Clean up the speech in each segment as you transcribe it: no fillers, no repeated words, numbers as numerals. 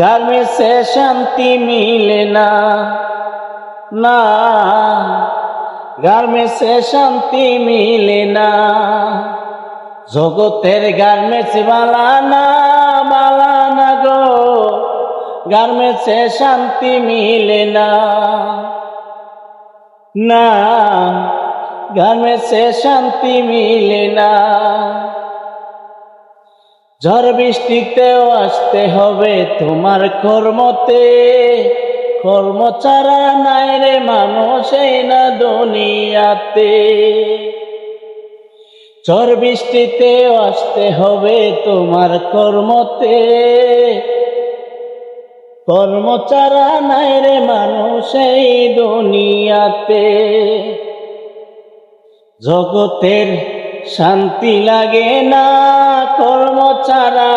গার্মেন্টসে শান্তি মিলে না, না গার্মেন্টসে শান্তি মিলে না। জগতের গার্মেন্টস বালানা বালানা গো, গার্মেন্টসে শান্তি মিলে না, না গার্মেন্টসে শান্তি মিলে না। ঝড় বৃষ্টিতেও আসতে হবে তোমার কর্মতে, কর্ম ছাড়া নাই রে মানুষ এই না দুনিয়াতে। ঝড় বৃষ্টিতেও আসতে হবে তোমার কর্মতে, কর্ম ছাড়া নাই রে মানুষ এই দুনিয়াতে। জগতের শান্তি লাগে না, কর্ম ছাড়া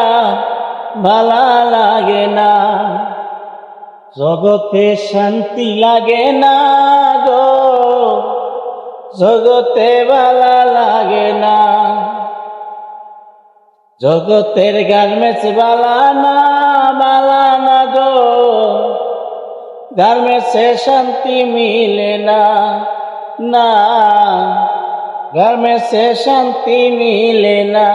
ভালা লাগে না। জগতে শান্তি লাগে না গো, জগতে ভালা লাগে না। জগতের গার্মেন্টস বালানা বালানা গো, গার্মেন্টসে শান্তি মিলে না, না গার্মেন্টসে শান্তি মিলে না।